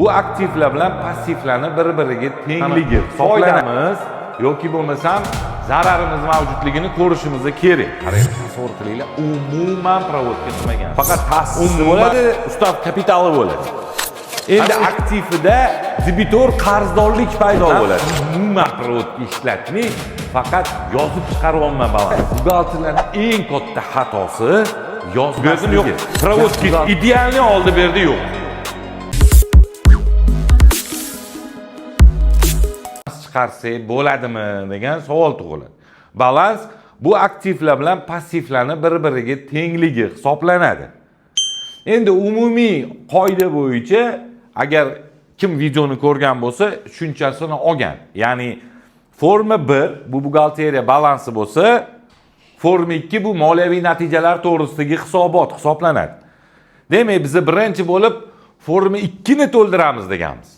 bu aktivlar bilan passivlarni bir-biriga tengligi, foydamiz yoki bo'lmasam zararimiz mavjudligini ko'rishimiz kerak. Qarang, tasavvur qilinglar, umuman provodga qilmagan. Faqat ta'sisi bo'ladi, ustav kapitali bo'ladi. Endi aktivida debitor qarzdorlik paydo bo'ladi. Umuman provodga ishlatmay, faqat yozib chiqaryapman balans. Buxgalterlarning eng katta xatosi yozmasligi. Provodga idealni oldi berdi yo'q. Chiqarsak bo'ladimi degan savol tug'iladi. Balans bu aktivlar bilan passivlarni bir-biriga tengligi hisoblanadi. Endi umumiy qoida bo'yicha agar kim videoni ko'rgan bo'lsa, tushunchasini olgan. Ya'ni forma 1 bu buxgalteriya balansi bo'lsa, forma 2 bu moliyaviy natijalar to'g'risidagi hisobot hisoblanadi. Demak, biz birinchi bo'lib forma 2 ni to'ldiramiz deganmiz.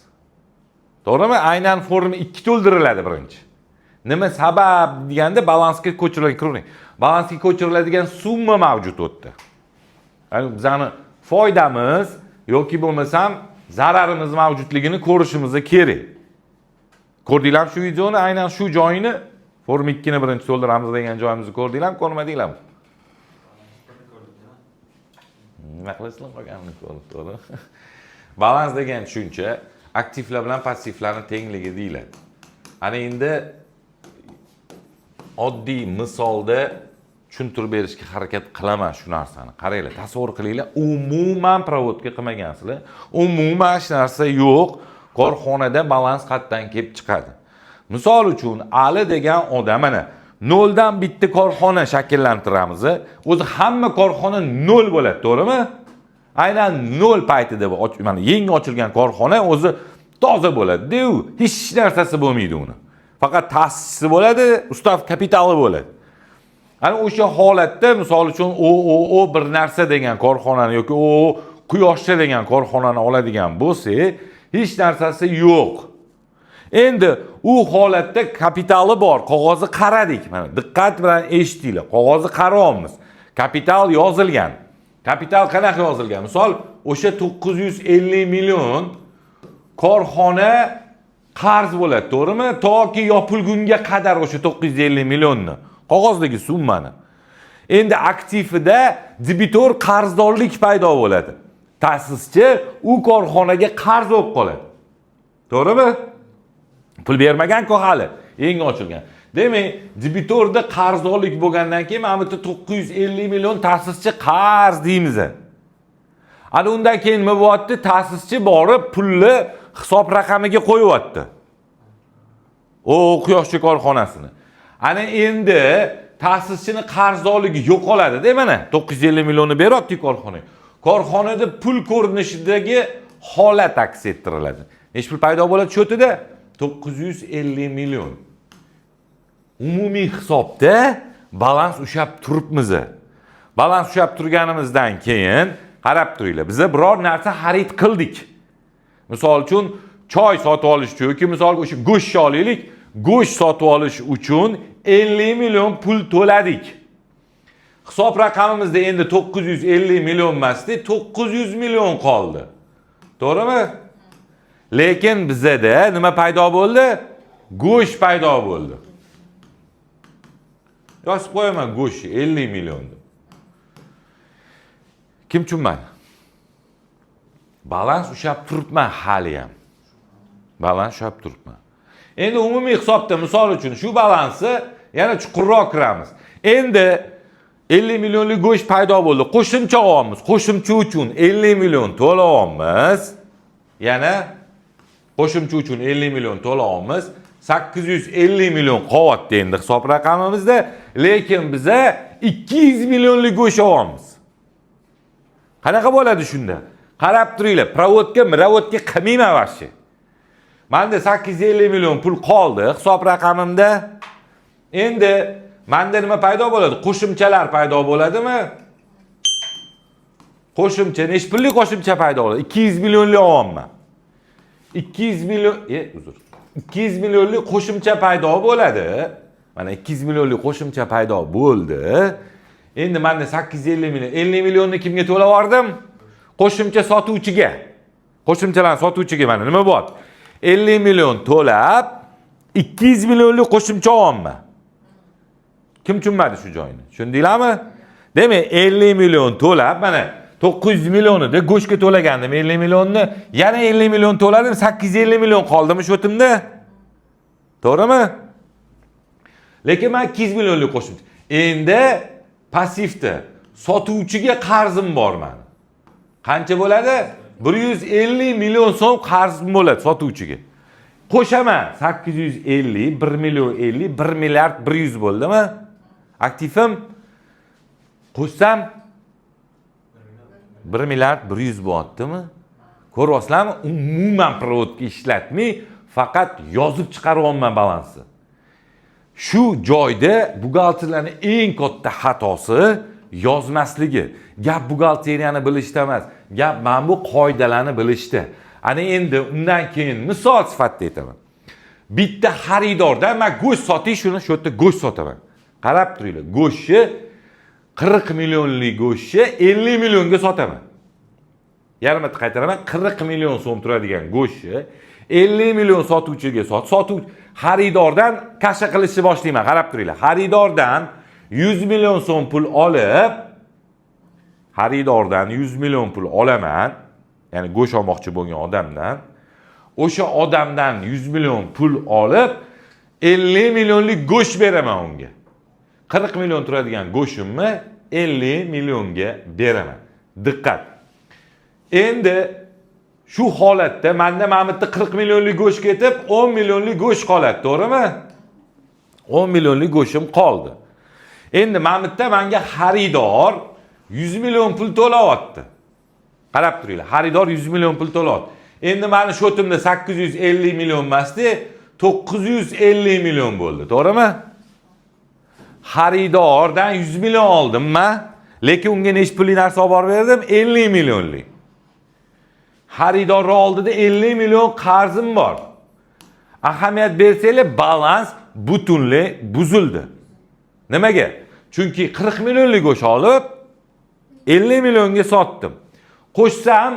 To'g'rimi? Aynan forma 2 to'ldiriladi birinchi. Nima sabab deganda balansga ko'chirilgan. Balansga ko'chiriladigan summa mavjud o'tdi. Ya'ni bizning foydamiz yoki bo'lmasam zararimiz mavjudligini ko'rishimiz kerak. Ko'rdinglarmi shu videoni? Aynan shu joyini forma 2 ni birinchi to'ldiramiz degan joyimizni ko'rdinglarmi, ko'rmadinglarmi? Nima qilasizlar qolganini ko'rib to'g'ri. Balans degan tushuncha aktivlar bilan passivlarning tengligi deyiladi. Ana endi oddiy misolda tushuntirib berishga harakat qilaman shu narsani. Qaranglar, tasavvur qilinglar, umuman provodga qilmagansizlar. Umuman hech narsa yo'q. Korxonada balans qayerdan kelib chiqadi. Misol uchun, Ali degan odam mana 0 dan bitta korxona shakllantiramiz. O'zi hamma korxona 0 bo'ladi, to'g'rimi? Aynan 0 paytida mana yangi ochilgan korxona o'zi toza bo'ladi-ku, hech narsasi bo'lmaydi uni. Faqat ta'sisi bo'ladi, ustav kapitali bo'ladi. Ana o'sha holatda misol uchun o bir narsa degan korxonani yoki o quyoshcha degan korxonani oladigan bo'lsa, hech narsasi yo'q. Endi u holatda kapitali bor, qog'ozni qaradik. Mana diqqat bilan eshitinglar. Qog'ozni qarayapmiz. Kapital yozilgan. Kapital qanaqa yozilgan? Misol, o'sha 950 million korxona qarz bo'ladi, to'g'rimi? Toki yopilgunga qadar o'sha 950 millionni qog'ozdagi summani. Endi aktivida debitor qarzdorlik paydo bo'ladi. Ta'sischi u korxonaga qarz olib qoladi. To'g'rimi? Pul bermagan-ku hali, yangi ochilgan. Demak, debitorda qarzdorlik bo'lgandan keyin mana bu 950 million ta'sischi qarz deymiz. Ana undan keyin nima bo'lyapti? Ta'sischi borib pulni hisob raqamiga qo'yyapti. O quyoshchi korxonasini. Ana endi ta'sischining qarzdorligi yo'qoladi-da, mana 950 millionni beryapti korxonaga. Korxonada pul ko'rinishidagi holat aks ettiriladi. Nech pul paydo bo'ladi shu yerda? 950 million. Umumiy hisobda balans ushab turibmiz. Balans ushab turganimizdan keyin qarab turinglar. Biz biror narsa xarid qildik. Misol uchun choy sotib olish yoki misol o'sha go'sht olaylik. Go'sht sotib olish uchun 50 million pul to'ladik. Hisob raqamimizda endi 950 million emasdi, 900 million qoldi. To'g'rimi? Lekin bizda nima paydo bo'ldi? Go'sht paydo bo'ldi. Yozib qo'yaman go'sht 50 million. Kim tushunmadi? Balans ushab turibman hali ham. Balans ushab turibman. Endi umumiy hisobda misol uchun shu balansni yana chuqurroq kiramiz. Endi 50 millionlik go'sht paydo bo'ldi. Qo'shimcha olyapmiz. Qo'shimcha uchun 50 million to'layapmiz. Yana qo'shimcha uchun 50 million to'layapmiz. 850 million qolyapti endi hisob raqamimizda, lekin biza 200 millionlik go'sht olyapmiz. Qanaqa bo'ladi shunda? Qarab turinglar, provodga qilmayman vashi. Menda 850 million pul qoldi hisob raqamimda. Endi menda nima paydo bo'ladi? Qo'shimchalar paydo bo'ladimi? Qo'shimcha, nech pullik qo'shimcha paydo bo'ladi? 200 millionlik olyapman. 200 million, 200 millionlik qo'shimcha paydo bo'ladi. Mana 200 millionlik qo'shimcha paydo bo'ldi. Endi menda 850 million, 50 millionni kimga to'lab yubordim? Qo'shimcha sotuvchiga. Qo'shimchalarni sotuvchiga mana nima bo'lyapti? 50 million to'lab 200 millionlik qo'shimcha olyapman. Kim tushunmadi shu joyni? Tushundinglarmi? Demak, 50 million to'lab mana 900 millionida go'shtga to'lagandim 50 millionni, yana 50 million to'ladim, 850 million qoldimi shu o'timda? To'g'rimi? Lekin men 200 millionlik qo'shimcha. Endi passivda sotuvchiga qarzim bor meni. Qancha bo'ladi? 150 million so'm qarzim bo'ladi sotuvchiga. Qo'shaman 850, 1 million 50, 1 milliard 100 bo'ldimi? Aktivim qo'shsam 1 milliard 100 bo'lyaptimi? Ko'ryapsizlarmi? Umuman provodga ishlatmay, faqat yozib chiqaryapman balansni. Shu joyda buxgalterlarning eng katta xatosi yozmasligi. Gap buxgalteriyani bilishda emas, gap mana bu qoidalarni bilishda. Ana endi undan keyin misol sifatida aytaman. Bitta xaridordan men go'sht sotish shuni shu yerda go'sht sotaman. Qarab turinglar, go'shtni 40 millionlik go'shtni 50 millionga sotaman. Yarim marta qaytaraman, 40 million so'm turadigan go'shtni 50 million sotuvchiga sotuvchi xaridordan kasha qilishni boshlayman. Qarab turinglar. Xaridordan 100 million so'm pul olib, xaridordan 100 million pul olaman. Ya'ni go'sht olmoqchi bo'lgan odamdan, o'sha odamdan 100 million pul olib, 50 millionlik go'sht beraman unga. 40 million turadigan go'shtimni 50 millionga beraman. Diqqat. Endi shu holatda menda mana bu 40 millionlik go'sht ketib, 10 millionlik go'sht qoladi, to'g'rimi? 10 millionlik go'shtim qoldi. Endi mana bu menga xaridor 100 million pul to'layapti. Qarab turinglar, xaridor 100 million pul to'layapti. Endi meni shu o'timda 850 million emasdi, 950 million bo'ldi, to'g'rimi? Xaridordan 100 million oldim men, lekin unga necha pulli narsa olib borib berdim? 50 millionlik. Xaridor oldida 50 million qarzim bor. Ahamiyat bersanglar, balans butunlay buzildi. Nimaga? Chunki 40 millionlik go'sht olib 50 millionga sotdim. Qo'shsam,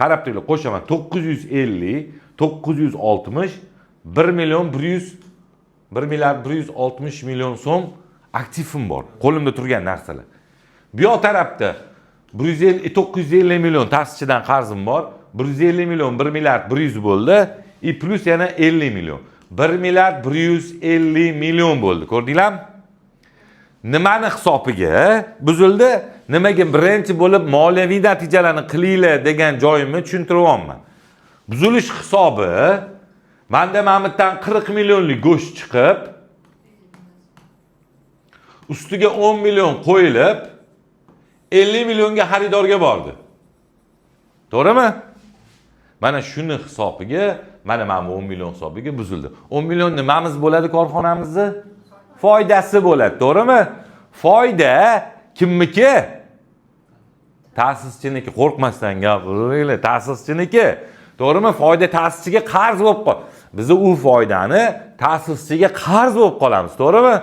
qarab turinglar, qo'shaman 950, 960, 1 million 100, 1 milliard 160 million so'm aktivim bor. Qo'limda turgan narsalar. Bu yoq tarafda 950 million ta'sischidan qarzim bor. 150 million 1 milliard 100 bo'ldi. Plus yana 50 million. 1 milliard 150 million bo'ldi. Ko'rdinglarmi? Nimani hisobiga buzildi? Nimaga birinchi bo'lib moliyaviy natijalarni qilinglar degan joyimni tushuntiryapman. Buzilish hisobi menda mamutdan 40 millionlik go'sht chiqib, ustiga 10 million qo'yilib, 50 millionga xaridorga bordi. To'g'rimi? Mana shuni hisobiga, mana 10 million hisobiga buzildi. 10 million nimamiz bo'ladi korxonamizda? Foydasi bo'ladi, to'g'rimi? Foyda kimniki? Ta'sischiniki. Qo'rqmasdan gapiringlar, ta'sischiniki. To'g'rimi? Foyda ta'sischiga qarz bo'lib qoladi. Biz u foydani ta'sischiga qarz bo'lib qolamiz, to'g'rimi?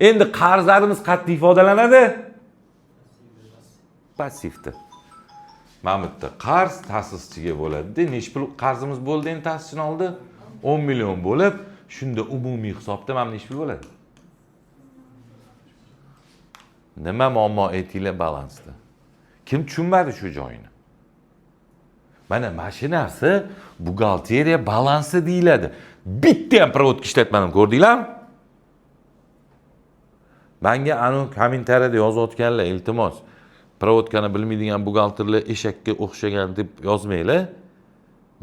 Endi qarzlarimiz qat'iy ifodalanadi? Passivda. Mamutda qarz ta'sischiga bo'ladi. Nech pul qarzimiz bo'ldi endi ta'sischining oldi? 10 million bo'lib, shunda umumiy hisobda mana nech pul bo'ladi? Nima muammo aytinglar balansda? Kim tushunmadi shu joyini? Mana mashinasi buxgalteriya balansi deyiladi. Bitta ham provodka ishlatmadim, ko'rdinglarmi? Menga anu kommentariyada yozayotganlar, iltimos, provodkani bilmaydigan buxgalterlar eshakka o'xshagan deb yozmanglar.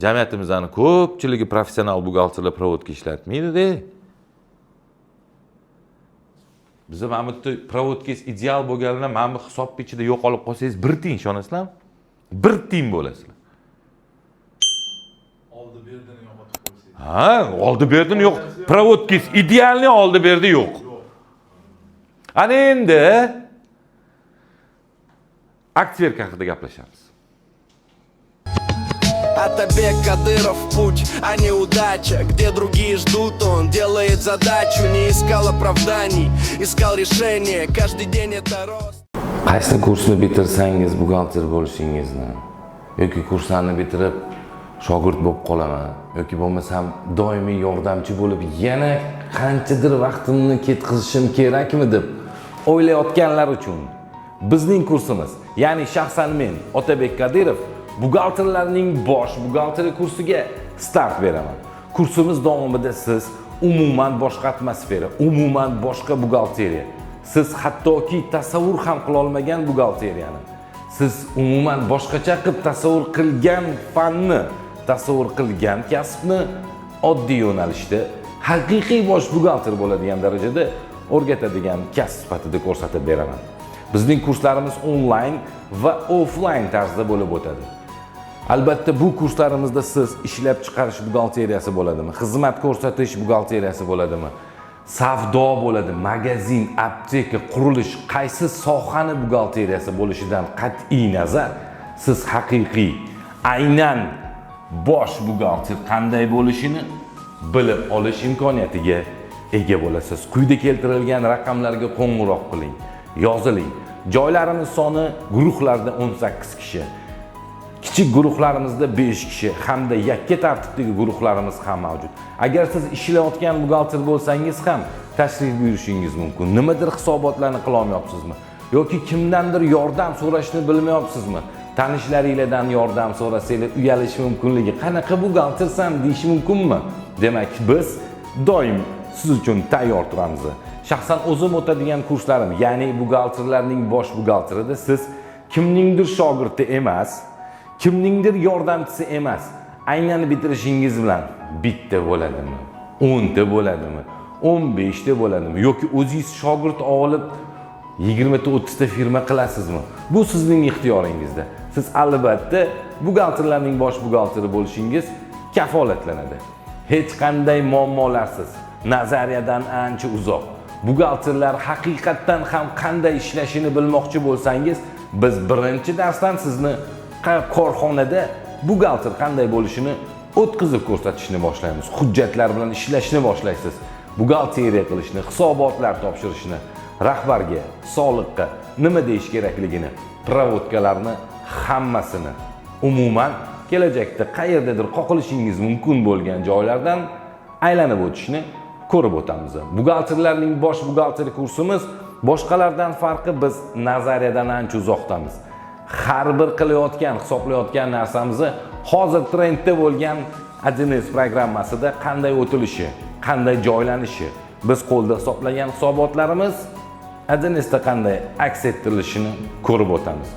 Jamiyatimizning ko'pchiligi professional buxgalterlar provodka ishlatmaydi-da. Biz mana bu provodkangiz ideal bo'lganlar, mana bu hisob ichida yo'qolib qolsangiz bir tiyin, ishonasizlarmi? Bir tiyin bo'lasizlar. Oldi berdini yo'qotib qo'ysangiz. Ha, oldi berdini yo'q. Provodkangiz idealni oldi berdi yo'q. Ana endi aktverk haqida gaplashamiz. Атабек Кадыров путь, а не удача. Где другие ждут, он делает задачу. Не искал оправданий, искал решения. Каждый день это рост. Qaysi kursni bitirsangiz buxgalter bo'lishingizni yoki kurslarni bitirib shogird bo'lib qolaman yoki bo'lmasam doimiy yordamchi bo'lib yana qanchadir vaqtimni ketkazishim kerakmi deb o'ylayotganlar uchun bizning kursimiz, ya'ni shaxsan men Otabek Kadirov buxgalterlarning bosh buxgalteri kursiga start beraman. Kursimiz davomida siz umuman boshqa atmosfera, umuman boshqa buxgalteriya, siz hattoki tasavvur ham qila olmagan buxgalteriyani, siz umuman boshqacha qilib tasavvur qilgan fanni, tasavvur qilgan kasbni oddiy yo'nalishda haqiqiy bosh buxgalter bo'ladigan darajada o'rgatadigan kasb sifatida ko'rsatib beraman. Bizning kurslarimiz onlayn va offlayn tarzda bo'lib o'tadi. Albatta bu kurslarimizda siz ishlab chiqarish buxgalteriyasi bo'ladimi, xizmat ko'rsatish buxgalteriyasi bo'ladimi, savdo bo'ladi, magazin, apteka, qurilish, qaysi sohani buxgalteriyasi bo'lishidan qat'iy nazar, siz haqiqiy, aynan bosh buxgalter qanday bo'lishini bilib olish imkoniyatiga ega bo'lasiz. Quyida keltirilgan raqamlarga qo'ng'iroq qiling, yoziling. Joylarimiz soni guruhlarda 18 kishi. Kichik guruhlarimizda 5 kishi hamda yakka tartibdagi guruhlarimiz ham mavjud. Agar siz ishlayotgan buxgalter bo'lsangiz ham tashrif buyurishingiz mumkin. Nimadir hisobotlarni qila olmayapsizmi? Yoki kimdandir yordam so'rashni bilmayapsizmi? Tanishlaringizdan yordam so'rasanglar uyalish mumkinligi. Qanaqa buxgaltersan deyish mumkinmi? Demak, biz doim siz uchun tayyor turamiz. Shaxsan o'zim o'tadigan kurslarim, ya'ni buxgalterlarning bosh buxgalterida siz kimningdir shogirdi emas, kimningdir yordamchisi emas, aynan bitirishingiz bilan bitta bo'ladimi, 10 ta bo'ladimi, 15 ta bo'ladimi yoki o'zingiz shogird olib 20 ta 30 ta firma qilasizmi? Bu sizning ixtiyoringizda. Siz albatta buxgalterlarning bosh buxgalteri bo'lishingiz kafolatlanadi. Hech qanday muammolarsiz, nazariyadan ancha uzoq. Buxgalterlar haqiqatdan ham qanday ishlashini bilmoqchi bo'lsangiz, biz birinchi darsdan sizni korxonada buxgalter qanday bo'lishini o'tkazib ko'rsatishni boshlaymiz. Hujjatlar bilan ishlashni boshlaysiz. Buxgalteriya qilishni, hisobotlar topshirishni, rahbarga, soliqqa nima deyish kerakligini, provodkalarni hammasini, umuman kelajakda qayerdadir qoqilishingiz mumkin bo'lgan joylardan aylanib o'tishni ko'rib o'tamiz. Buxgalterlarning bosh buxgalteri kursimiz boshqalardan farqi, biz nazariyadan ancha uzoqdamiz. Har bir qilayotgan, hisoblayotgan narsamizni hozir trendda bo'lgan ADNS programmasida qanday o'tilishi, qanday joylanishi, biz qo'lda hisoblagan hisobotlarimiz ADNSda qanday aks ettirilishini ko'rib o'tamiz.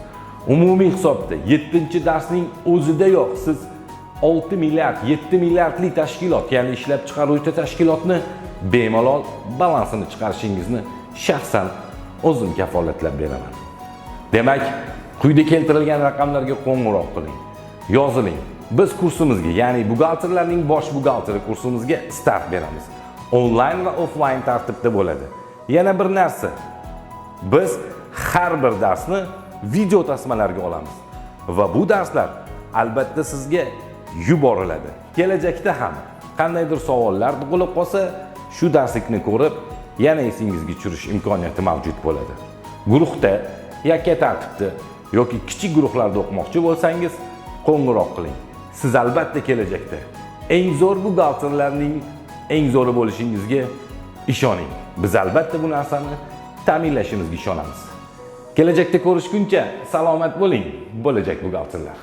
Umumiy hisobda 7-darsning o'zidayoq siz 6 milliard, 7 milliardlik tashkilot, ya'ni ishlab chiqaruvchi tashkilotni bemalol balansini chiqarishingizni shaxsan o'zim kafolatlab beraman. Demak, quyida keltirilgan raqamlarga qo'ng'iroq qiling, yoziling. Biz kursimizga, ya'ni buxgalterlarning bosh buxgalteri kursimizga start beramiz. Onlayn va offlayn tartibda bo'ladi. Yana bir narsa, biz har bir darsni video tasmalarga olamiz va bu darslar albatta sizga yuboriladi. Kelajakda ham qandaydir savollar tug'ilib qolsa, shu darslikni ko'rib, yana esingizga tushirish imkoniyati mavjud bo'ladi. Guruhda, yakka tartibda yoki kichik guruhlarda o'qimoqchi bo'lsangiz, qo'ng'iroq qiling. Siz albatta kelajakda eng zo'r buxgalterlarning eng zo'ri bo'lishingizga ishoning. Biz albatta bu narsani ta'minlashimizga ishonamiz. Kelajakda ko'rishguncha salomat bo'ling, bo'lajak buxgalterlar.